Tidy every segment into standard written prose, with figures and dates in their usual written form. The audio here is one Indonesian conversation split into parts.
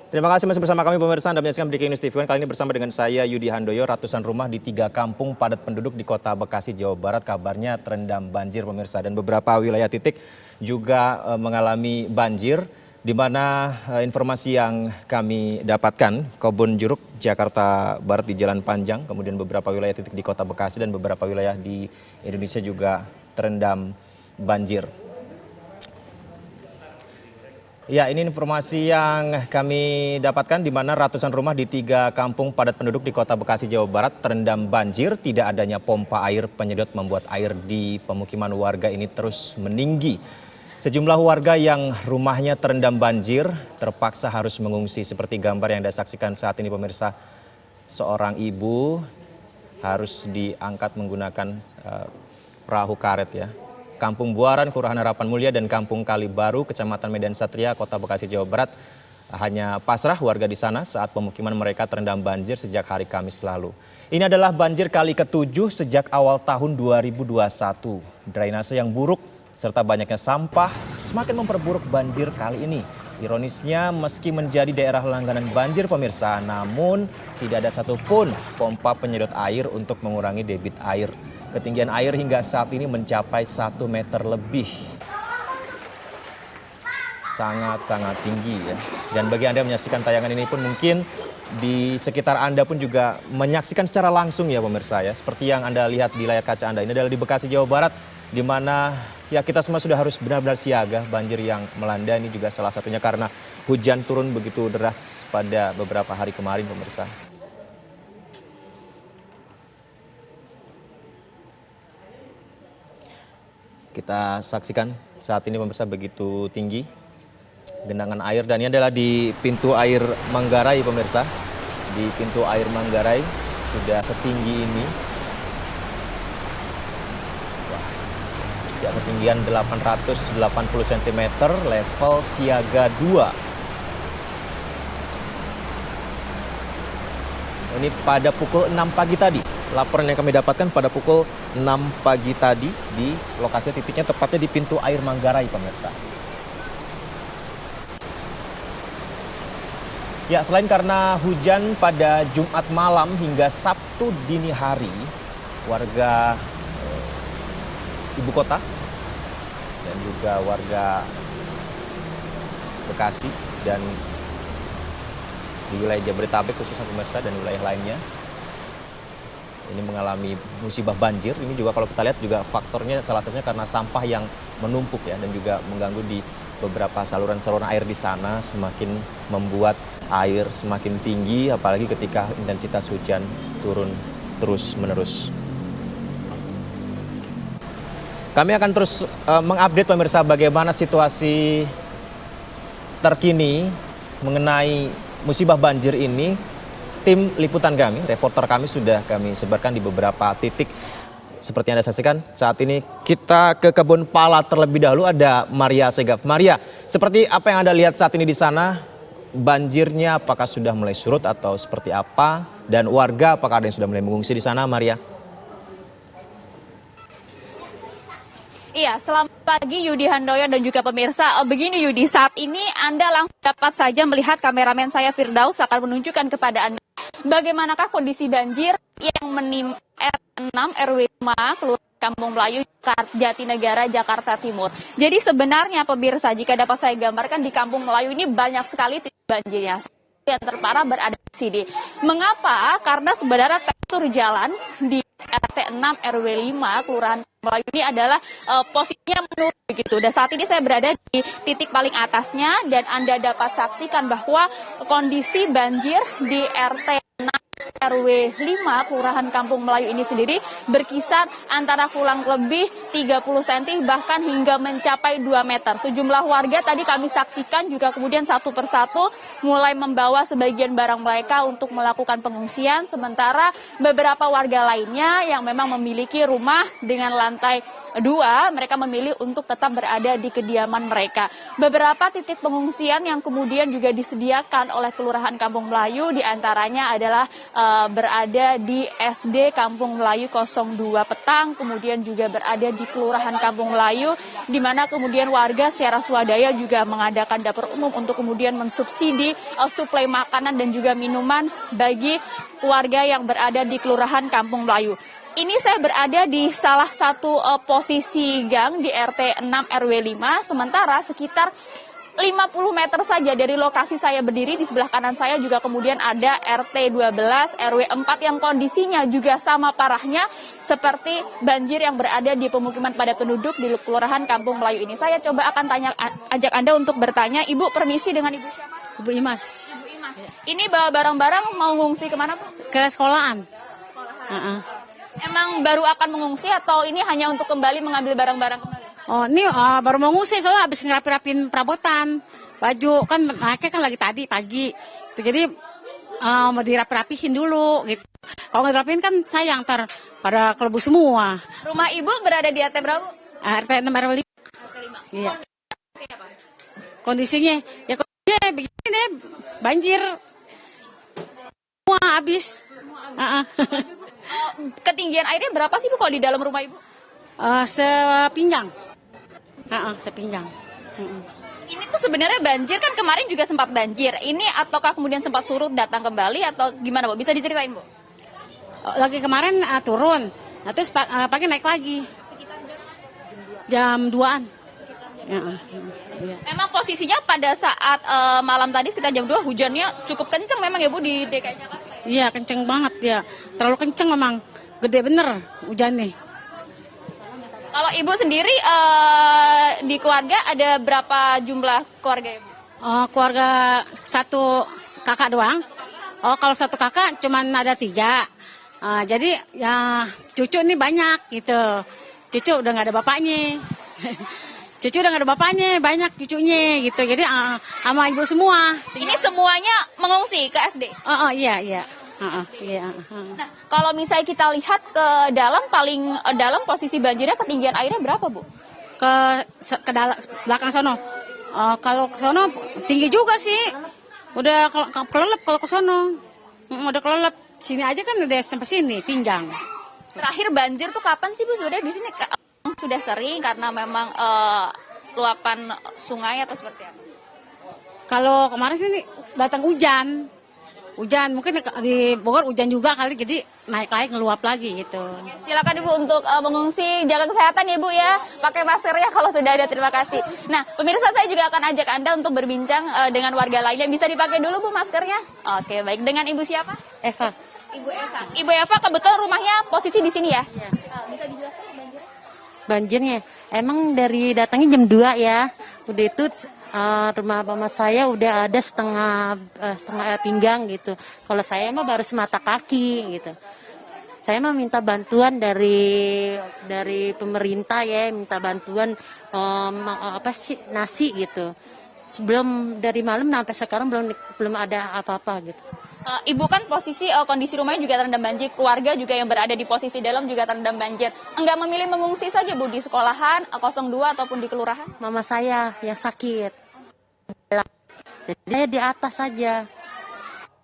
Terima kasih masih bersama kami pemirsa, Anda menyaksikan Breaking News TV1. Kali ini bersama dengan saya Yudi Handoyo. Ratusan rumah di 3 kampung padat penduduk di Kota Bekasi, Jawa Barat kabarnya terendam banjir pemirsa. Dan beberapa wilayah titik juga mengalami banjir, di mana informasi yang kami dapatkan, Kebun Jeruk, Jakarta Barat di Jalan Panjang, kemudian beberapa wilayah titik di Kota Bekasi dan beberapa wilayah di Indonesia juga terendam banjir. Ya, ini informasi yang kami dapatkan di mana ratusan rumah di 3 kampung padat penduduk di Kota Bekasi, Jawa Barat terendam banjir. Tidak adanya pompa air penyedot membuat air di pemukiman warga ini terus meninggi. Sejumlah warga yang rumahnya terendam banjir terpaksa harus mengungsi. Seperti gambar yang Anda saksikan saat ini pemirsa, seorang ibu harus diangkat menggunakan perahu karet ya. Kampung Buaran, Kelurahan Harapan Mulia, dan Kampung Kali Baru, Kecamatan Medan Satria, Kota Bekasi, Jawa Barat, hanya pasrah warga di sana saat pemukiman mereka terendam banjir sejak hari Kamis lalu. Ini adalah banjir kali ke-7 sejak awal tahun 2021. Drainase yang buruk serta banyaknya sampah semakin memperburuk banjir kali ini. Ironisnya, meski menjadi daerah langganan banjir pemirsa, namun tidak ada satupun pompa penyedot air untuk mengurangi debit air. Ketinggian air hingga saat ini mencapai 1 meter lebih. Sangat-sangat tinggi ya. Dan bagi Anda yang menyaksikan tayangan ini pun mungkin di sekitar Anda pun juga menyaksikan secara langsung ya pemirsa ya. Seperti yang Anda lihat di layar kaca Anda. Ini adalah di Bekasi, Jawa Barat, di mana ya kita semua sudah harus benar-benar siaga. Banjir yang melanda ini juga salah satunya karena hujan turun begitu deras pada beberapa hari kemarin pemirsa. Kita saksikan saat ini pemirsa begitu tinggi genangan air, dan ini adalah di pintu air Manggarai pemirsa. Di pintu air Manggarai sudah setinggi ini. Wah, di ketinggian 880 cm, level siaga 2. Ini pada pukul 6 pagi tadi. Laporan yang kami dapatkan pada pukul 6 pagi tadi di lokasi titiknya tepatnya di pintu air Manggarai pemirsa. Ya, selain karena hujan pada Jumat malam hingga Sabtu dini hari, warga ibu kota dan juga warga Bekasi dan di wilayah Jabodetabek khususnya pemirsa dan wilayah lainnya ini mengalami musibah banjir. Ini juga kalau kita lihat juga faktornya salah satunya karena sampah yang menumpuk ya, dan juga mengganggu di beberapa saluran-saluran air di sana, semakin membuat air semakin tinggi apalagi ketika intensitas hujan turun terus-menerus. Kami akan terus mengupdate pemirsa bagaimana situasi terkini mengenai musibah banjir ini. Tim liputan kami, reporter kami sudah kami sebarkan di beberapa titik. Seperti yang Anda saksikan saat ini, kita ke Kebun Pala terlebih dahulu, ada Maria Segaf. Maria, seperti apa yang Anda lihat saat ini di sana? Banjirnya apakah sudah mulai surut atau seperti apa? Dan warga apakah ada yang sudah mulai mengungsi di sana, Maria? Iya, selamat pagi Yudi Handoyo dan juga pemirsa. Begini Yudi, saat ini Anda langsung dapat saja melihat kameramen saya Firdaus akan menunjukkan kepada Anda bagaimanakah kondisi banjir yang menimpa R6 RW 5 Kelurahan Kampung Melayu, Jatinegara, Jakarta Timur. Jadi sebenarnya pemirsa, jika dapat saya gambarkan di Kampung Melayu ini banyak sekali titik banjirnya. Yang terparah berada di sini. Mengapa? Karena sebenarnya tekstur jalan di RT 6 RW 5 Kelurahan Melayu ini adalah posisinya menurun begitu. Dan saat ini saya berada di titik paling atasnya dan Anda dapat saksikan bahwa kondisi banjir di RT 6 RW 5 Kelurahan Kampung Melayu ini sendiri berkisar antara kurang lebih 30 cm bahkan hingga mencapai 2 meter. Sejumlah warga tadi kami saksikan juga kemudian satu persatu mulai membawa sebagian barang mereka untuk melakukan pengungsian, sementara beberapa warga lainnya yang memang memiliki rumah dengan lantai 2, mereka memilih untuk tetap berada di kediaman mereka. Beberapa titik pengungsian yang kemudian juga disediakan oleh Kelurahan Kampung Melayu diantaranya adalah berada di SD Kampung Melayu 02 Petang, kemudian juga berada di Kelurahan Kampung Melayu, di mana kemudian warga secara swadaya juga mengadakan dapur umum untuk kemudian mensubsidi suplai makanan dan juga minuman bagi warga yang berada di Kelurahan Kampung Melayu. Ini saya berada di salah satu posisi gang di RT 6 RW 5, sementara sekitar 50 meter saja dari lokasi saya berdiri, di sebelah kanan saya juga kemudian ada RT 12 RW 4 yang kondisinya juga sama parahnya seperti banjir yang berada di pemukiman padat penduduk di Kelurahan Kampung Melayu ini. Saya coba akan ajak Anda untuk bertanya. Ibu, permisi, dengan Ibu siapa? Ibu Imas. Ibu Imas. Ini bawa barang-barang mau ngungsi kemana, Bu? Ke sekolahan. Emang baru akan mengungsi atau ini hanya untuk kembali mengambil barang-barang kembali? Oh, ini baru mau ngusir soalnya habis ngerapi-rapin perabotan. Baju kan naiknya kan lagi tadi pagi. Jadi mau dirapi-rapihin dulu gitu. Kalau nggak dirapin kan sayang ntar pada kelebu semua. Rumah Ibu berada di RT berapa? RT 6 RW 5. RT 5. Iya. Kondisinya begini deh, banjir. Semua habis. Ketinggian airnya berapa sih, Bu, kalau di dalam rumah Ibu? Sepinggang. Sepinggang. Ini tuh sebenarnya banjir kan kemarin juga sempat banjir. Ini ataukah kemudian sempat surut datang kembali atau gimana, Bu? Bisa diceritain, Bu? Lagi kemarin turun, nah terus pagi naik lagi. Jam 2-an. Memang posisinya pada saat malam tadi sekitar jam 2 hujannya cukup kenceng memang ya, Bu, di DKI Jakarta? Iya, kenceng banget ya. Terlalu kenceng memang. Gede bener hujannya. Kalau Ibu sendiri di keluarga ada berapa jumlah keluarga, Ibu? Keluarga satu kakak doang. Kalau satu kakak cuman ada 3. Jadi ya cucu nih banyak gitu. Cucu udah nggak ada bapaknya. Cucu udah nggak ada bapaknya, banyak cucunya gitu. Jadi sama ibu semua. Ini semuanya mengungsi ke SD? Iya. Iya. Nah, kalau misalnya kita lihat ke dalam, paling dalam posisi banjirnya ketinggian airnya berapa, Bu? Ke belakang sono. Kalau ke sono tinggi juga sih. Udah kelelep kalau ke sono. Udah kelelep. Sini aja kan udah sampai sini, pinggang. Terakhir banjir tuh kapan sih, Bu? Sebenarnya di sini sudah sering karena memang luapan sungai atau seperti apa? Kalau kemarin sih datang hujan. Hujan, mungkin di Bogor hujan juga kali, jadi naik lagi, ngeluap lagi gitu. Silakan Ibu untuk mengungsi, jaga kesehatan ya Bu ya, pakai masker ya kalau sudah ada, terima kasih. Nah, pemirsa, saya juga akan ajak Anda untuk berbincang dengan warga lainnya. Bisa dipakai dulu Bu maskernya? Oke, baik. Dengan Ibu siapa? Eva. Ibu Eva. Ibu Eva kebetulan rumahnya posisi di sini ya? Iya. Bisa dijelaskan banjirnya? Banjirnya emang dari datangnya jam 2 ya. Udah itu rumah mama saya udah ada setengah pinggang gitu. Kalau saya mah baru semata kaki gitu. Saya mah minta bantuan dari pemerintah ya, minta bantuan nasi gitu. Sebelum dari malam sampai sekarang belum ada apa-apa gitu. Ibu kan posisi kondisi rumahnya juga terendam banjir, keluarga juga yang berada di posisi dalam juga terendam banjir. Enggak memilih mengungsi saja Bu di sekolahan 02 ataupun di kelurahan? Mama saya yang sakit. Jadi saya di atas saja.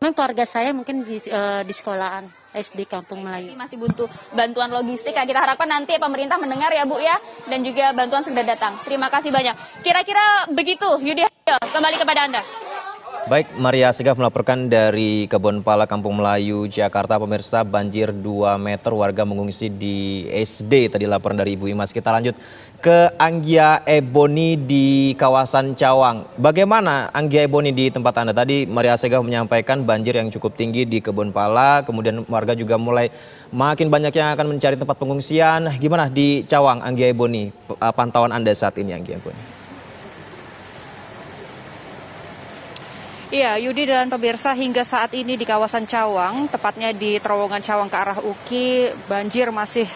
Memang keluarga saya mungkin di sekolahan SD Kampung Melayu. Ini masih butuh bantuan logistik. Kita harapkan nanti pemerintah mendengar ya Bu ya, dan juga bantuan segera datang. Terima kasih banyak. Kira-kira begitu, Yudi, kembali kepada Anda. Baik, Maria Segaf melaporkan dari Kebonpala Kampung Melayu, Jakarta. Pemirsa, banjir 2 meter, warga mengungsi di SD. Tadi laporan dari Ibu Imas. Kita lanjut ke Anggia Ebony di kawasan Cawang. Bagaimana Anggia Ebony di tempat Anda? Tadi Maria Segaf menyampaikan banjir yang cukup tinggi di Kebonpala. Kemudian warga juga mulai makin banyak yang akan mencari tempat pengungsian. Gimana di Cawang, Anggia Ebony? Pantauan Anda saat ini, Anggia Ebony? Iya, Yudi dan pemirsa, hingga saat ini di kawasan Cawang, tepatnya di terowongan Cawang ke arah UKI, banjir masih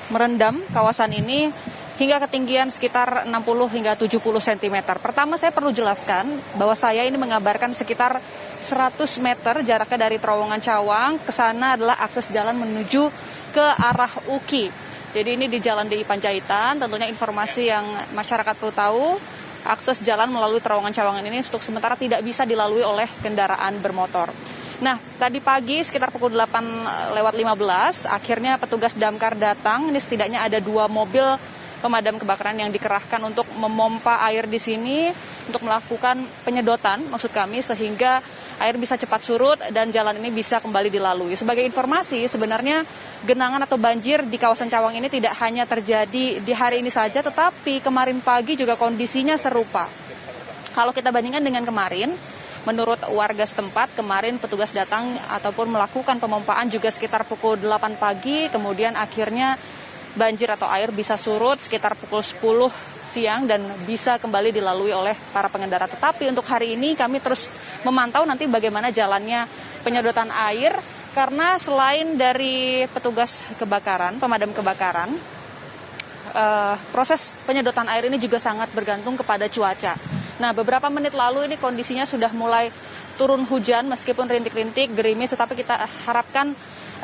merendam kawasan ini hingga ketinggian sekitar 60 hingga 70 cm. Pertama saya perlu jelaskan bahwa saya ini mengabarkan sekitar 100 meter jaraknya dari terowongan Cawang ke sana adalah akses jalan menuju ke arah UKI. Jadi ini di Jalan DI Panjaitan, tentunya informasi yang masyarakat perlu tahu. Akses jalan melalui terowongan Cawangan ini untuk sementara tidak bisa dilalui oleh kendaraan bermotor. Nah, tadi pagi sekitar pukul 8:15 akhirnya petugas damkar datang. Ini setidaknya ada 2 mobil pemadam kebakaran yang dikerahkan untuk memompa air di sini untuk melakukan penyedotan maksud kami sehingga air bisa cepat surut dan jalan ini bisa kembali dilalui. Sebagai informasi, sebenarnya genangan atau banjir di kawasan Cawang ini tidak hanya terjadi di hari ini saja, tetapi kemarin pagi juga kondisinya serupa. Kalau kita bandingkan dengan kemarin, menurut warga setempat, kemarin petugas datang ataupun melakukan pemompaan juga sekitar pukul 8 pagi, kemudian akhirnya banjir atau air bisa surut sekitar pukul 10 siang dan bisa kembali dilalui oleh para pengendara. Tetapi untuk hari ini kami terus memantau nanti bagaimana jalannya penyedotan air, karena selain dari petugas kebakaran, pemadam kebakaran, proses penyedotan air ini juga sangat bergantung kepada cuaca. Nah, beberapa menit lalu ini kondisinya sudah mulai turun hujan meskipun rintik-rintik, gerimis, tetapi kita harapkan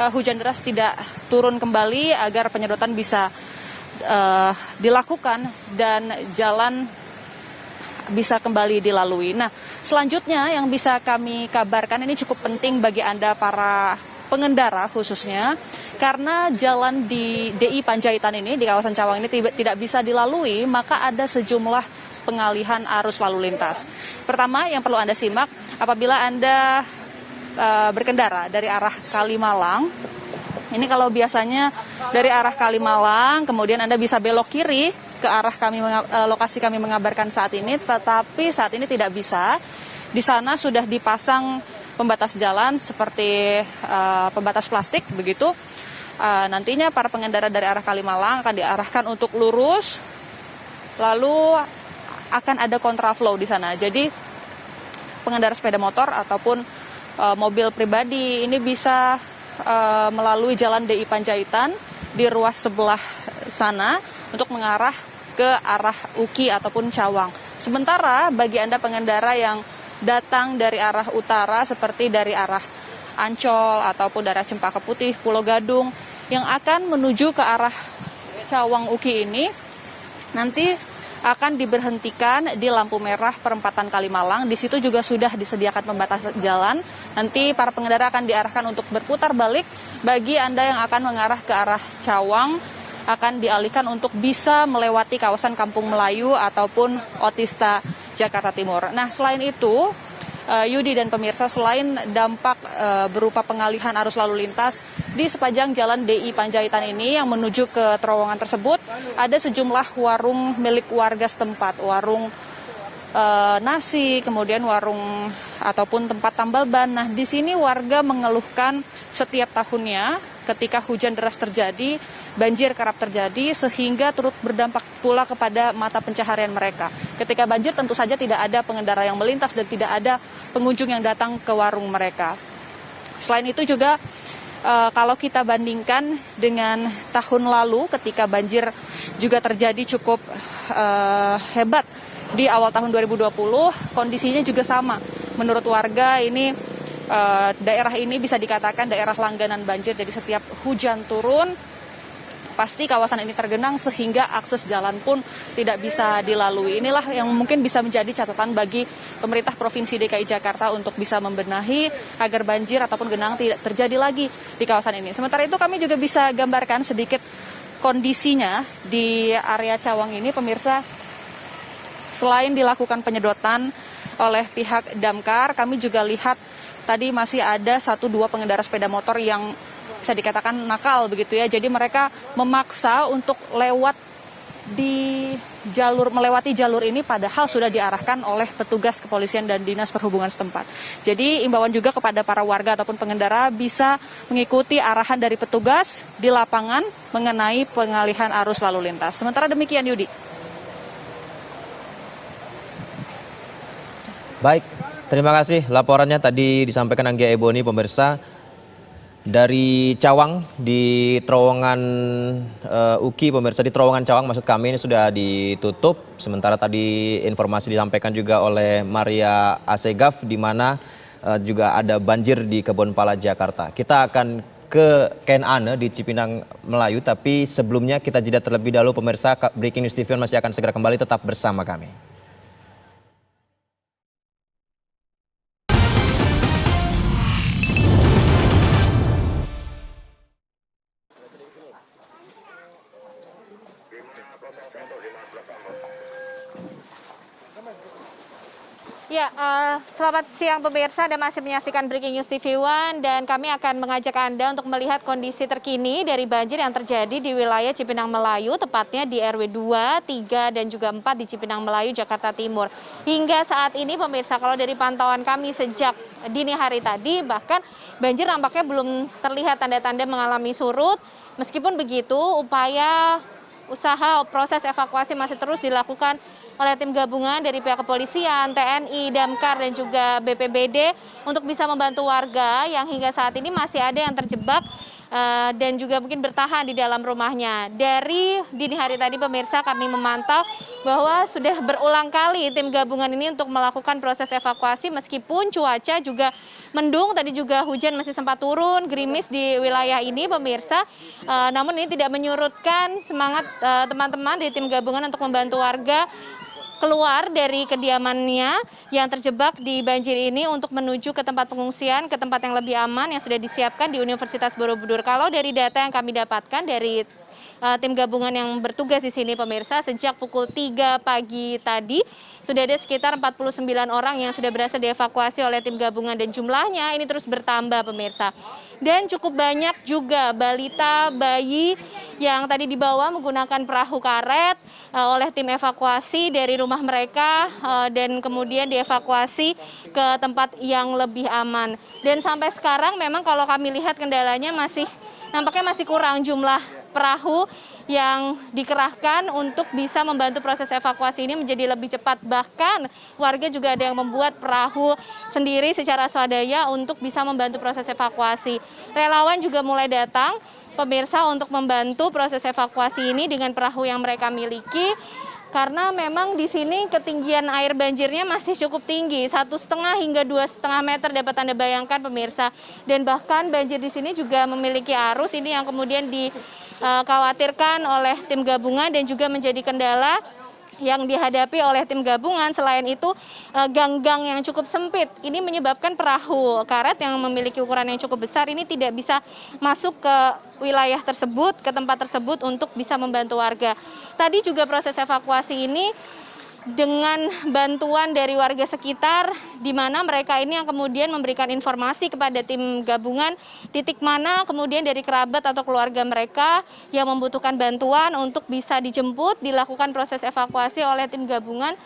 hujan deras tidak turun kembali agar penyedotan bisa dilakukan dan jalan bisa kembali dilalui. Nah, selanjutnya yang bisa kami kabarkan ini cukup penting bagi Anda para pengendara khususnya, karena jalan di DI Panjaitan ini, di kawasan Cawang ini tidak bisa dilalui, maka ada sejumlah pengalihan arus lalu lintas. Pertama yang perlu Anda simak, apabila Anda berkendara dari arah Kalimalang, ini kalau biasanya dari arah Kalimalang, kemudian Anda bisa belok kiri ke arah lokasi kami mengabarkan saat ini, tetapi saat ini tidak bisa. Di sana sudah dipasang pembatas jalan seperti pembatas plastik begitu. Nantinya para pengendara dari arah Kalimalang akan diarahkan untuk lurus, lalu akan ada kontraflow di sana. Jadi pengendara sepeda motor ataupun mobil pribadi ini bisa melalui jalan DI Panjaitan di ruas sebelah sana untuk mengarah ke arah UKI ataupun Cawang. Sementara bagi Anda pengendara yang datang dari arah utara seperti dari arah Ancol ataupun dari Cempaka Putih, Pulau Gadung yang akan menuju ke arah Cawang UKI ini nanti akan diberhentikan di lampu merah perempatan Kalimalang. Di situ juga sudah disediakan pembatas jalan. Nanti para pengendara akan diarahkan untuk berputar balik. Bagi Anda yang akan mengarah ke arah Cawang, akan dialihkan untuk bisa melewati kawasan Kampung Melayu ataupun Otista Jakarta Timur. Nah, selain itu, Yudi dan pemirsa, selain dampak berupa pengalihan arus lalu lintas di sepanjang jalan DI Panjaitan ini yang menuju ke terowongan tersebut, ada sejumlah warung milik warga setempat, warung nasi, kemudian warung ataupun tempat tambal ban. Nah, di sini warga mengeluhkan setiap tahunnya ketika hujan deras terjadi, banjir kerap terjadi sehingga turut berdampak pula kepada mata pencaharian mereka. Ketika banjir tentu saja tidak ada pengendara yang melintas dan tidak ada pengunjung yang datang ke warung mereka. Selain itu juga kalau kita bandingkan dengan tahun lalu ketika banjir juga terjadi cukup hebat di awal tahun 2020, kondisinya juga sama. Menurut warga ini daerah ini bisa dikatakan daerah langganan banjir, jadi setiap hujan turun pasti kawasan ini tergenang sehingga akses jalan pun tidak bisa dilalui. Inilah yang mungkin bisa menjadi catatan bagi pemerintah Provinsi DKI Jakarta untuk bisa membenahi agar banjir ataupun genangan tidak terjadi lagi di kawasan ini. Sementara itu kami juga bisa gambarkan sedikit kondisinya di area Cawang ini, pemirsa. Selain dilakukan penyedotan oleh pihak damkar, kami juga lihat tadi masih ada 1-2 pengendara sepeda motor yang bisa dikatakan nakal begitu ya. Jadi mereka memaksa untuk melewati jalur ini padahal sudah diarahkan oleh petugas kepolisian dan dinas perhubungan setempat. Jadi imbauan juga kepada para warga ataupun pengendara bisa mengikuti arahan dari petugas di lapangan mengenai pengalihan arus lalu lintas. Sementara demikian, Yudi. Baik, terima kasih laporannya tadi disampaikan Anggia Ebony, pemirsa. Dari Cawang di terowongan UKI, pemirsa, di terowongan Cawang maksud kami ini sudah ditutup. Sementara tadi informasi disampaikan juga oleh Maria Asegaf di mana juga ada banjir di Kebonpala, Jakarta. Kita akan ke Ken Ane di Cipinang Melayu, tapi sebelumnya kita jeda terlebih dahulu, pemirsa. Breaking News TV masih akan segera kembali, tetap bersama kami. Ya, selamat siang pemirsa, Anda masih menyaksikan Breaking News TV One dan kami akan mengajak Anda untuk melihat kondisi terkini dari banjir yang terjadi di wilayah Cipinang Melayu, tepatnya di RW 2, 3, dan juga 4 di Cipinang Melayu, Jakarta Timur. Hingga saat ini pemirsa, kalau dari pantauan kami sejak dini hari tadi, bahkan banjir nampaknya belum terlihat tanda-tanda mengalami surut. Meskipun begitu, usaha proses evakuasi masih terus dilakukan oleh tim gabungan dari pihak kepolisian, TNI, Damkar, dan juga BPBD untuk bisa membantu warga yang hingga saat ini masih ada yang terjebak dan juga mungkin bertahan di dalam rumahnya. Dari dini hari tadi pemirsa kami memantau bahwa sudah berulang kali tim gabungan ini untuk melakukan proses evakuasi meskipun cuaca juga mendung, tadi juga hujan masih sempat turun, gerimis di wilayah ini pemirsa. Namun ini tidak menyurutkan semangat teman-teman di tim gabungan untuk membantu warga keluar dari kediamannya yang terjebak di banjir ini untuk menuju ke tempat pengungsian, ke tempat yang lebih aman yang sudah disiapkan di Universitas Borobudur. Kalau dari data yang kami dapatkan dari tim gabungan yang bertugas di sini pemirsa, sejak pukul 3 pagi tadi sudah ada sekitar 49 orang yang sudah berhasil dievakuasi oleh tim gabungan dan jumlahnya ini terus bertambah pemirsa. Dan cukup banyak juga balita, bayi yang tadi dibawa menggunakan perahu karet oleh tim evakuasi dari rumah mereka dan kemudian dievakuasi ke tempat yang lebih aman. Dan sampai sekarang memang kalau kami lihat kendalanya nampaknya masih kurang jumlah perahu yang dikerahkan untuk bisa membantu proses evakuasi ini menjadi lebih cepat. Bahkan warga juga ada yang membuat perahu sendiri secara swadaya untuk bisa membantu proses evakuasi. Relawan juga mulai datang pemirsa untuk membantu proses evakuasi ini dengan perahu yang mereka miliki. Karena memang di sini ketinggian air banjirnya masih cukup tinggi, 1,5 hingga 2,5 meter dapat Anda bayangkan pemirsa. Dan bahkan banjir di sini juga memiliki arus ini yang kemudian dikhawatirkan oleh tim gabungan dan juga menjadi kendala yang dihadapi oleh tim gabungan. Selain itu gang-gang yang cukup sempit ini menyebabkan perahu karet yang memiliki ukuran yang cukup besar ini tidak bisa masuk ke wilayah tersebut, ke tempat tersebut untuk bisa membantu warga. Tadi juga proses evakuasi ini dengan bantuan dari warga sekitar, di mana mereka ini yang kemudian memberikan informasi kepada tim gabungan titik mana kemudian dari kerabat atau keluarga mereka yang membutuhkan bantuan untuk bisa dijemput, dilakukan proses evakuasi oleh tim gabungan.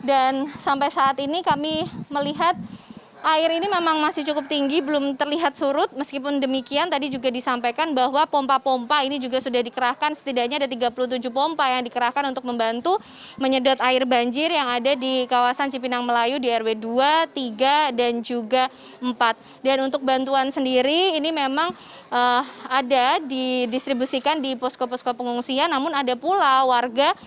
Dan sampai saat ini kami melihat air ini memang masih cukup tinggi, belum terlihat surut. Meskipun demikian, tadi juga disampaikan bahwa pompa-pompa ini juga sudah dikerahkan, setidaknya ada 37 pompa yang dikerahkan untuk membantu menyedot air banjir yang ada di kawasan Cipinang Melayu di RW 2, 3, dan juga 4. Dan untuk bantuan sendiri ini memang ada didistribusikan di posko-posko pengungsian, namun ada pula warga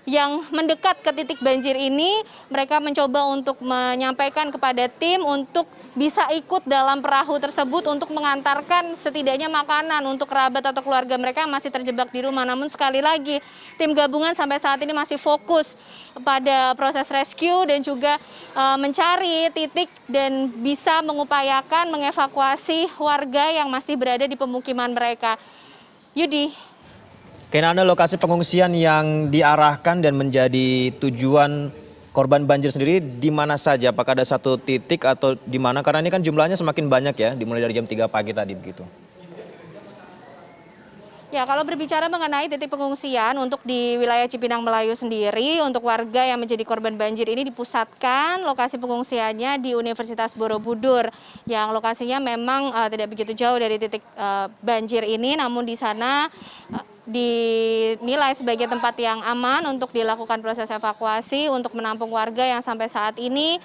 yang mendekat ke titik banjir ini, mereka mencoba untuk menyampaikan kepada tim untuk bisa ikut dalam perahu tersebut untuk mengantarkan setidaknya makanan untuk kerabat atau keluarga mereka yang masih terjebak di rumah. Namun sekali lagi, tim gabungan sampai saat ini masih fokus pada proses rescue dan juga mencari titik dan bisa mengupayakan mengevakuasi warga yang masih berada di pemukiman mereka. Yudi. Kenana, lokasi pengungsian yang diarahkan dan menjadi tujuan korban banjir sendiri di mana saja? Apakah ada satu titik atau di mana? Karena ini kan jumlahnya semakin banyak ya, dimulai dari jam 3 pagi tadi begitu. Ya, kalau berbicara mengenai titik pengungsian untuk di wilayah Cipinang Melayu sendiri, untuk warga yang menjadi korban banjir ini dipusatkan lokasi pengungsiannya di Universitas Borobudur, yang lokasinya memang tidak begitu jauh dari titik banjir ini, namun di sana dinilai sebagai tempat yang aman untuk dilakukan proses evakuasi untuk menampung warga yang sampai saat ini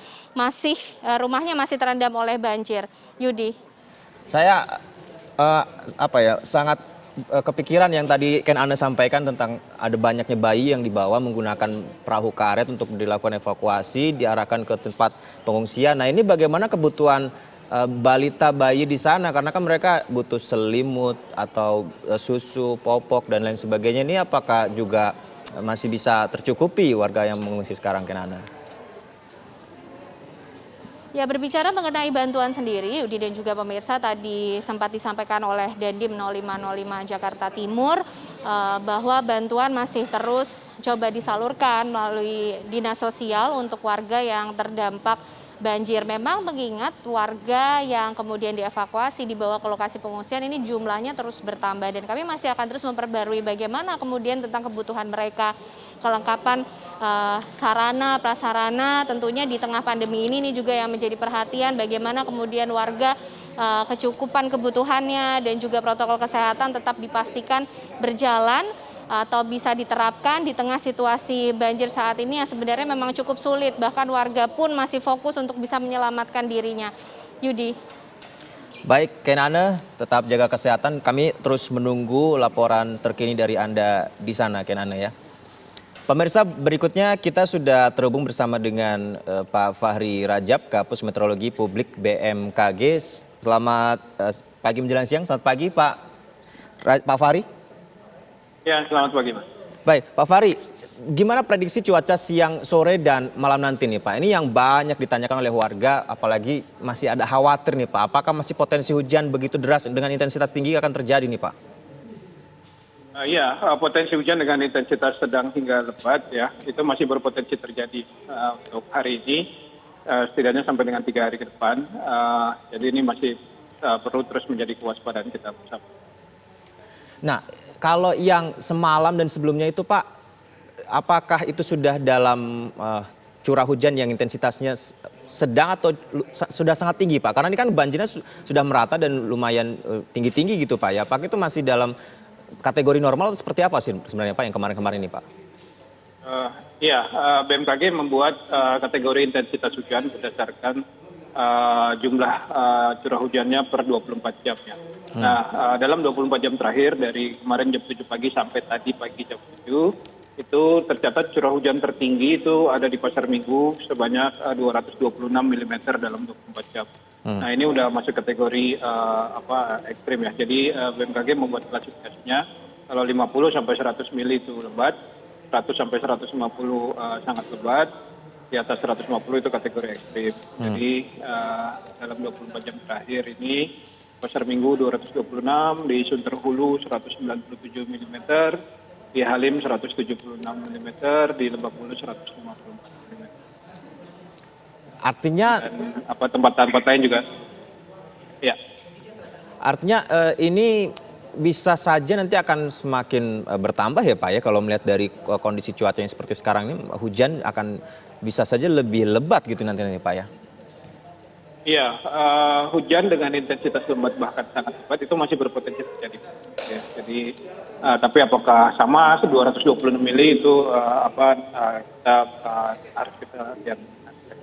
rumahnya masih terendam oleh banjir. Yudi. Saya sangat kepikiran yang tadi Ken Anda sampaikan tentang ada banyaknya bayi yang dibawa menggunakan perahu karet untuk dilakukan evakuasi, diarahkan ke tempat pengungsian. Nah, ini bagaimana kebutuhan balita bayi di sana? Karena kan mereka butuh selimut atau susu, popok, dan lain sebagainya. Ini apakah juga masih bisa tercukupi warga yang mengungsi sekarang, Ken Anda? Ya, berbicara mengenai bantuan sendiri, Yudi dan juga pemirsa, tadi sempat disampaikan oleh Dandim 0505 Jakarta Timur bahwa bantuan masih terus coba disalurkan melalui Dinas Sosial untuk warga yang terdampak banjir. Memang mengingat warga yang kemudian dievakuasi dibawa ke lokasi pengungsian ini jumlahnya terus bertambah, dan kami masih akan terus memperbarui bagaimana kemudian tentang kebutuhan mereka, kelengkapan sarana prasarana tentunya di tengah pandemi ini juga yang menjadi perhatian, bagaimana kemudian warga kecukupan kebutuhannya dan juga protokol kesehatan tetap dipastikan berjalan atau bisa diterapkan di tengah situasi banjir saat ini yang sebenarnya memang cukup sulit, bahkan warga pun masih fokus untuk bisa menyelamatkan dirinya. Yudi. Baik, Kenane, tetap jaga kesehatan. Kami terus menunggu laporan terkini dari Anda di sana, Kenane ya. Pemirsa, berikutnya kita sudah terhubung bersama dengan Pak Fahri Rajab, Kapus Meteorologi Publik BMKG. Selamat pagi menjelang siang. Selamat pagi Pak Fahri. Ya, selamat pagi, Mas. Baik, Pak Fahri, gimana prediksi cuaca siang, sore, dan malam nanti nih Pak? Ini yang banyak ditanyakan oleh warga, apalagi masih ada khawatir nih Pak. Apakah masih potensi hujan begitu deras dengan intensitas tinggi akan terjadi nih Pak? Iya, potensi hujan dengan intensitas sedang hingga lebat ya, itu masih berpotensi terjadi untuk hari ini, setidaknya sampai dengan 3 hari ke depan. Jadi ini masih perlu terus menjadi kewaspadaan kita bersama. Nah, kalau yang semalam dan sebelumnya itu Pak, apakah itu sudah dalam curah hujan yang intensitasnya sedang atau sudah sangat tinggi Pak? Karena ini kan banjirnya sudah merata dan lumayan tinggi-tinggi gitu Pak ya. Apakah itu masih dalam kategori normal atau seperti apa sih sebenarnya Pak yang kemarin-kemarin ini Pak? Iya, BMKG membuat kategori intensitas hujan berdasarkan jumlah curah hujannya per 24 jam ya. Nah, dalam 24 jam terakhir dari kemarin jam 7 pagi sampai tadi pagi jam 7, itu tercatat curah hujan tertinggi itu ada di Pasar Minggu sebanyak 226 mm dalam 24 jam. Nah, ini udah masuk kategori ekstrim ya. Jadi BMKG membuat klasifikasinya kalau 50 sampai 100 mili itu lebat, 100 sampai 150 sangat lebat, di atas 150 itu kategori ekstrim. Jadi dalam 24 jam terakhir ini Pasar Minggu 226, di Sunter Hulu 197 mm, di Halim 176 mm, di Lebak Bulus 154 mm. Artinya Dan tempat-tempat lain juga. Ya. Artinya ini bisa saja nanti akan semakin bertambah ya Pak ya, kalau melihat dari kondisi cuaca yang seperti sekarang ini, hujan akan bisa saja lebih lebat gitu nanti Pak ya. Iya, hujan dengan intensitas lebat bahkan sangat lebat itu masih berpotensi terjadi. Ya, jadi tapi apakah sama 226 mili itu kita harus kita lihat.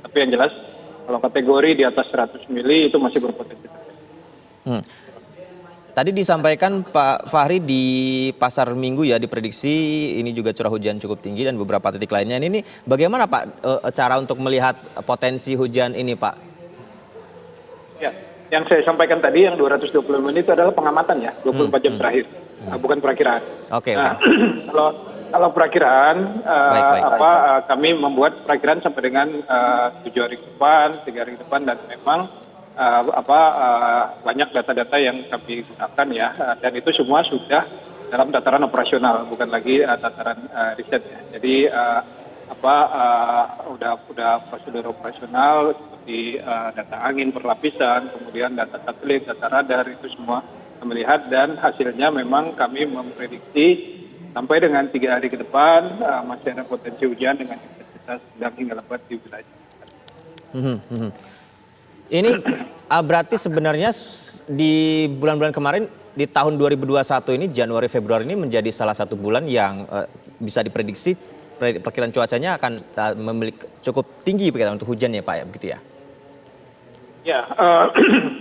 Tapi yang jelas kalau kategori di atas 100 mili itu masih berpotensi terjadi. Tadi disampaikan Pak Fahri di Pasar Minggu ya, diprediksi ini juga curah hujan cukup tinggi dan beberapa titik lainnya. Ini bagaimana Pak cara untuk melihat potensi hujan ini Pak? Ya, yang saya sampaikan tadi yang 220 menit itu adalah pengamatan ya, 24 jam terakhir, bukan perakiraan. Oke. Nah, kalau perakiraan, kami membuat perakiraan sampai dengan 7 hari ke depan, 3 hari ke depan, dan memang banyak data-data yang kami gunakan ya, dan itu semua sudah dalam tataran operasional, bukan lagi tataran riset ya. Jadi udah prosedur operasional seperti data angin perlapisan, kemudian data satelit, data radar, itu semua melihat, dan hasilnya memang kami memprediksi sampai dengan 3 hari ke depan masih ada potensi hujan dengan intensitas sedang hingga lebat di wilayah. Ini berarti sebenarnya di bulan-bulan kemarin di tahun 2021 ini, Januari Februari ini menjadi salah satu bulan yang bisa diprediksi perkiraan cuacanya akan memiliki cukup tinggi untuk hujan ya Pak ya, begitu ya? Ya,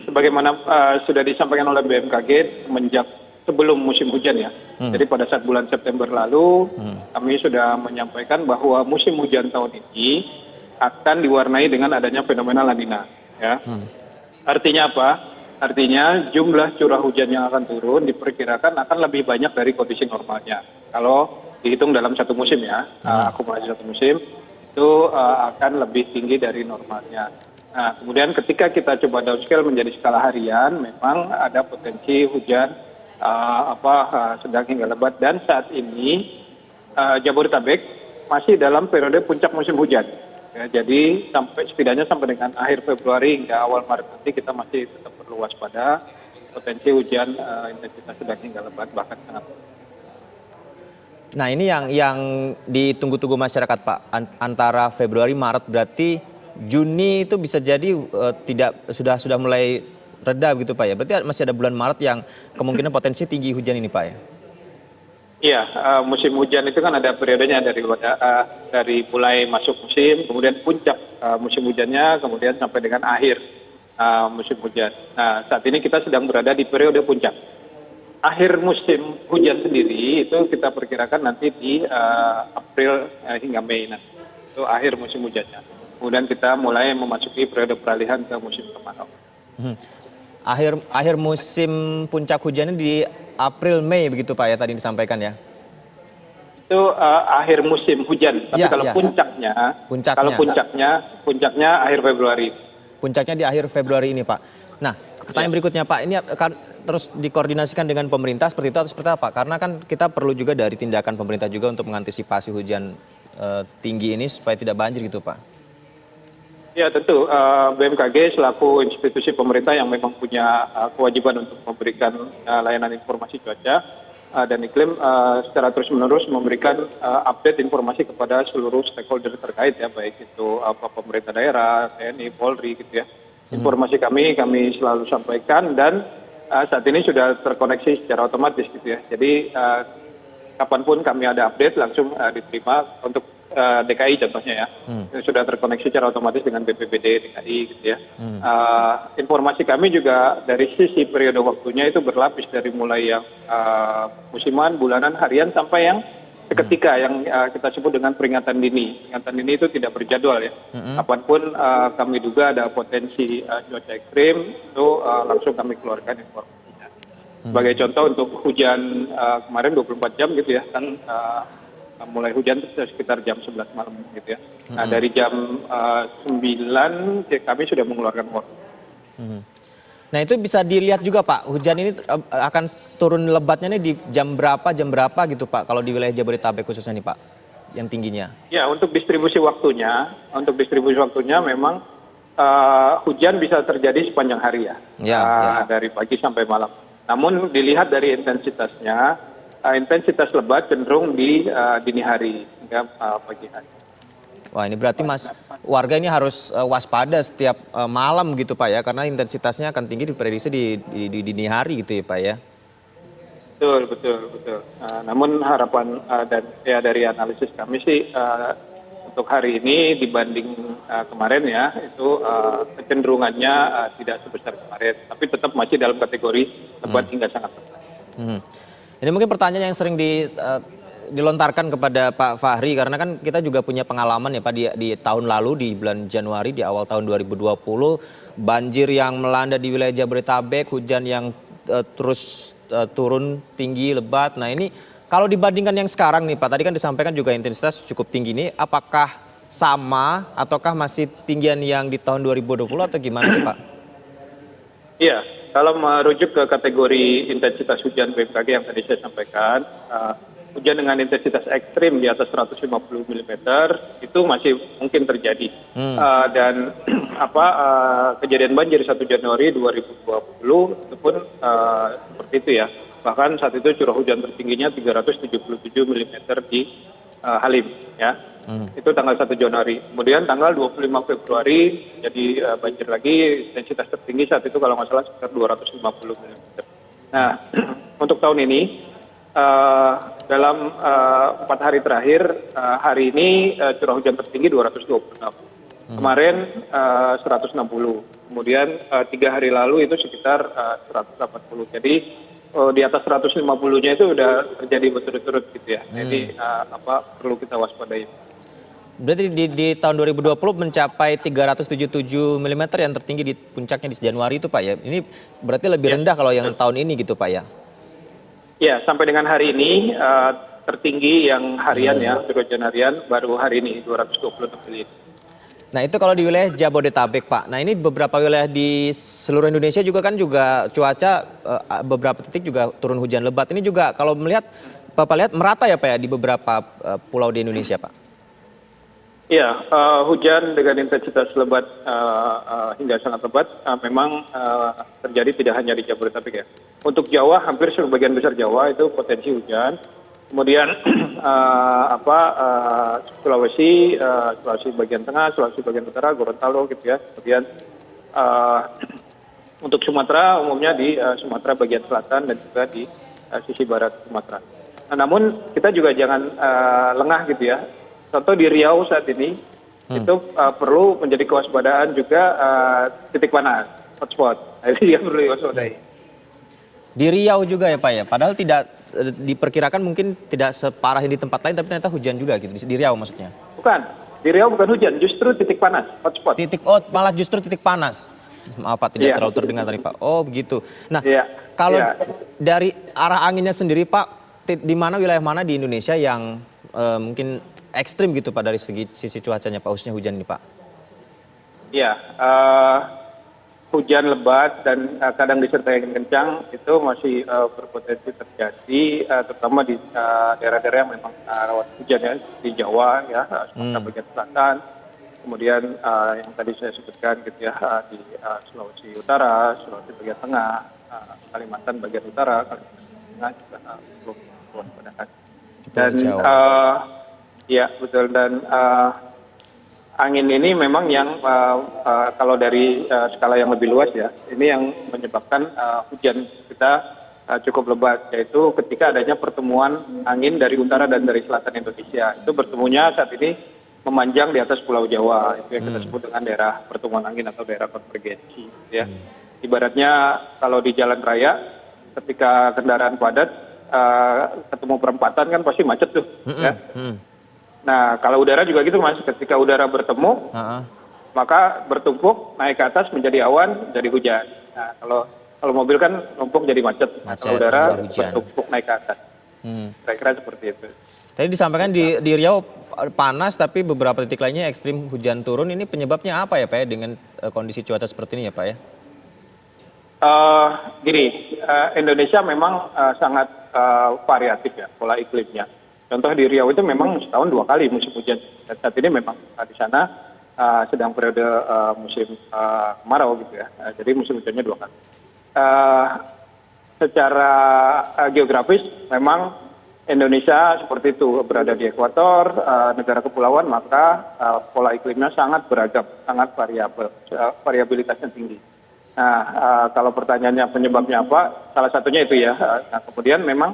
sebagaimana sudah disampaikan oleh BMKG semenjak sebelum musim hujan ya. Jadi pada saat bulan September lalu kami sudah menyampaikan bahwa musim hujan tahun ini akan diwarnai dengan adanya fenomena La Nina. Ya. Artinya apa? Artinya jumlah curah hujan yang akan turun diperkirakan akan lebih banyak dari kondisi normalnya. Kalau dihitung dalam satu musim ya, akumulasi satu musim itu akan lebih tinggi dari normalnya. Nah, kemudian ketika kita coba downscale menjadi skala harian, memang ada potensi hujan sedang hingga lebat, dan saat ini Jabodetabek masih dalam periode puncak musim hujan. Ya, jadi setidaknya sampai dengan akhir Februari hingga awal Maret nanti kita masih tetap perlu waspada potensi hujan intensitas sedang hingga lebat bahkan sangat. Nah ini yang ditunggu-tunggu masyarakat Pak, antara Februari Maret, berarti Juni itu bisa jadi sudah mulai reda begitu Pak ya, berarti masih ada bulan Maret yang kemungkinan potensi tinggi hujan ini Pak ya? Iya, musim hujan itu kan ada periodenya dari mulai masuk musim, kemudian puncak musim hujannya, kemudian sampai dengan akhir musim hujan. Nah saat ini kita sedang berada di periode puncak. Akhir musim hujan sendiri itu kita perkirakan nanti di April hingga Mei nanti. Itu akhir musim hujannya. Kemudian kita mulai memasuki periode peralihan ke musim kemarau. Akhir musim puncak hujannya di April Mei begitu Pak ya, tadi disampaikan ya? Itu akhir musim hujan. Tapi ya, kalau ya. puncaknya akhir Februari. Puncaknya di akhir Februari ini Pak. Nah, pertanyaan berikutnya Pak, ini akan terus dikoordinasikan dengan pemerintah seperti itu atau seperti apa? Karena kan kita perlu juga dari tindakan pemerintah juga untuk mengantisipasi hujan tinggi ini supaya tidak banjir gitu Pak. Ya tentu, BMKG selaku institusi pemerintah yang memang punya kewajiban untuk memberikan layanan informasi cuaca dan iklim secara terus-menerus memberikan update informasi kepada seluruh stakeholder terkait ya, baik itu pemerintah daerah, TNI, Polri gitu ya. Informasi kami selalu sampaikan, dan saat ini sudah terkoneksi secara otomatis gitu ya. Jadi kapanpun kami ada update langsung diterima untuk DKI contohnya ya, sudah terkoneksi secara otomatis dengan BPBD DKI gitu ya. Informasi kami juga dari sisi periode waktunya itu berlapis, dari mulai yang musiman, bulanan, harian, sampai yang seketika yang kita sebut dengan peringatan dini. Peringatan dini itu tidak berjadwal ya. Kapanpun kami duga ada potensi cuaca ekstrim, itu langsung kami keluarkan informasinya. Sebagai contoh untuk hujan kemarin 24 jam gitu ya, kan mulai hujan sekitar jam 11 malam gitu ya. Nah dari jam 9 kami sudah mengeluarkan warning. Nah itu bisa dilihat juga Pak, hujan ini akan turun lebatnya nih di jam berapa gitu Pak, kalau di wilayah Jabodetabek khususnya nih Pak, yang tingginya? Ya untuk distribusi waktunya memang hujan bisa terjadi sepanjang hari ya, dari pagi sampai malam. Namun dilihat dari intensitasnya, intensitas lebat cenderung di dini hari hingga pagi hari. Wah ini berarti warga ini harus waspada setiap malam gitu Pak ya, karena intensitasnya akan tinggi diprediksi di dini hari gitu ya Pak ya. Betul. Namun harapan dan ya dari analisis kami sih untuk hari ini dibanding kemarin ya, itu kecenderungannya tidak sebesar kemarin, tapi tetap masih dalam kategori lebat hingga sangat lebat. Ini mungkin pertanyaan yang sering dilontarkan kepada Pak Fahri, karena kan kita juga punya pengalaman ya Pak di tahun lalu di bulan Januari, di awal tahun 2020, banjir yang melanda di wilayah Jabodetabek, hujan yang terus turun tinggi, lebat. Nah ini kalau dibandingkan yang sekarang nih Pak, tadi kan disampaikan juga intensitas cukup tinggi ini, apakah sama ataukah masih tinggian yang di tahun 2020 atau gimana sih Pak? Iya. Kalau merujuk ke kategori intensitas hujan BMKG yang tadi saya sampaikan, hujan dengan intensitas ekstrim di atas 150 mm itu masih mungkin terjadi. Dan kejadian banjir 1 Januari 2020 itu pun seperti itu ya. Bahkan saat itu curah hujan tertingginya 377 mm di Halim ya. Itu tanggal 1 Januari. Kemudian tanggal 25 Februari jadi banjir lagi, intensitas tertinggi saat itu kalau nggak salah sekitar 250 mm. Nah untuk tahun ini dalam 4 hari terakhir, hari ini curah hujan tertinggi 226. Kemarin 160. Kemudian 3 hari lalu itu sekitar 180. Jadi di atas 150-nya itu udah terjadi berturut-turut gitu ya. Jadi perlu kita waspadai. Berarti di tahun 2020 mencapai 377 mm yang tertinggi di puncaknya di Januari itu Pak ya. Ini berarti lebih rendah kalau yang tahun ini gitu Pak ya. Ya, sampai dengan hari ini tertinggi yang harian ya, curah hujan harian baru hari ini 226 mm. Nah itu kalau di wilayah Jabodetabek Pak. Nah ini beberapa wilayah di seluruh Indonesia juga kan juga cuaca beberapa titik juga turun hujan lebat. Ini juga kalau melihat Bapak lihat merata ya Pak ya di beberapa pulau di Indonesia Pak. Iya, hujan dengan intensitas lebat hingga sangat lebat memang terjadi tidak hanya di Jabodetabek ya. Untuk Jawa hampir sebagian besar Jawa itu potensi hujan. Kemudian Sulawesi, Sulawesi bagian tengah, Sulawesi bagian utara, Gorontalo gitu ya. Kemudian untuk Sumatera umumnya di Sumatera bagian selatan dan juga di sisi barat Sumatera. Nah, namun kita juga jangan lengah gitu ya. Contoh di Riau saat ini itu perlu menjadi kewaspadaan juga titik panas, hotspot. Nah, ini yang perlu diwaspadai. Di Riau juga ya Pak ya. Padahal tidak diperkirakan mungkin tidak separah yang di tempat lain, tapi ternyata hujan juga gitu di Riau maksudnya. Bukan, di Riau bukan hujan, justru titik panas, hotspot. Malah justru titik panas. Maaf Pak, tidak terlalu terdengar tadi Pak. Oh begitu. Nah kalau dari arah anginnya sendiri Pak, di mana wilayah mana di Indonesia yang mungkin ekstrim gitu Pak dari sisi cuacanya Pak, khususnya hujan ini Pak? Iya, hujan lebat dan kadang disertai angin kencang itu masih berpotensi terjadi, terutama di daerah-daerah yang memang rawan hujan ya, di Jawa ya, Sumatera bagian selatan, kemudian yang tadi saya sebutkan gitu ya, di Sulawesi Utara, Sulawesi bagian tengah, Kalimantan bagian utara, Kalimantan tengah juga belum diwaspadakan. Dan ya betul, dan angin ini memang yang kalau dari skala yang lebih luas ya, ini yang menyebabkan hujan kita cukup lebat, yaitu ketika adanya pertemuan angin dari utara dan dari selatan Indonesia. Itu bertemunya saat ini memanjang di atas Pulau Jawa, itu yang kita sebut dengan daerah pertemuan angin atau daerah konvergensi. Ya. Ibaratnya kalau di jalan raya, ketika kendaraan padat ketemu perempatan kan pasti macet tuh. Ya. Nah, kalau udara juga gitu Mas, ketika udara bertemu, maka bertumpuk naik ke atas menjadi awan, jadi hujan. Nah, kalau mobil kan numpuk jadi macet. Kalau udara bertumpuk naik ke atas. Kira-kira seperti itu. Tadi disampaikan di Riau panas, tapi beberapa titik lainnya ekstrim hujan turun. Ini penyebabnya apa ya Pak ya dengan kondisi cuaca seperti ini ya Pak ya? Gini, Indonesia memang sangat variatif ya pola iklimnya. Contoh di Riau itu memang setahun 2 kali musim hujan. Dan saat ini memang di sana sedang periode musim kemarau gitu ya. Jadi musim hujannya 2 kali. Secara geografis memang Indonesia seperti itu, berada di ekuator, negara kepulauan, maka pola iklimnya sangat beragam, sangat variabel, variabilitasnya tinggi. Nah, kalau pertanyaannya penyebabnya apa, salah satunya itu ya. Nah, kemudian memang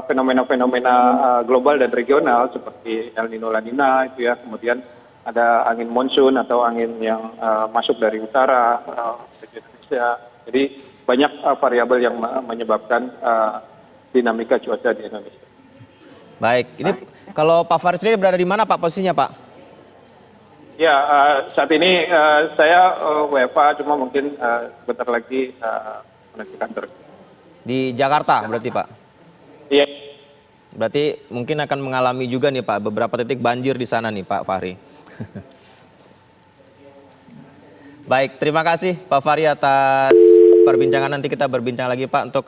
fenomena-fenomena global dan regional seperti El Nino La Nina itu ya, kemudian ada angin monsun atau angin yang masuk dari utara ke Indonesia. Jadi banyak variabel yang menyebabkan dinamika cuaca di Indonesia. Baik, ini kalau Pak Farid sendiri berada di mana Pak posisinya Pak? Ya, saat ini saya WFA, cuma mungkin sebentar lagi menuju kantor. Di Jakarta berarti Pak? Iya. Berarti mungkin akan mengalami juga nih Pak beberapa titik banjir di sana nih Pak Fahri. Baik, terima kasih Pak Fahri atas perbincangan. Nanti kita berbincang lagi Pak untuk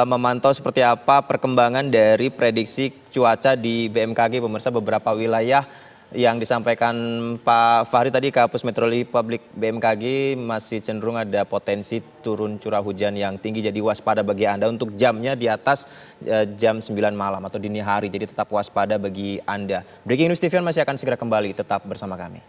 memantau seperti apa perkembangan dari prediksi cuaca di BMKG. Pemirsa, beberapa wilayah yang disampaikan Pak Fahri tadi, Kapus Meteorologi Publik BMKG, masih cenderung ada potensi turun curah hujan yang tinggi. Jadi waspada bagi Anda untuk jamnya di atas jam 9 malam atau dini hari. Jadi tetap waspada bagi Anda. Breaking News TV masih akan segera kembali, tetap bersama kami.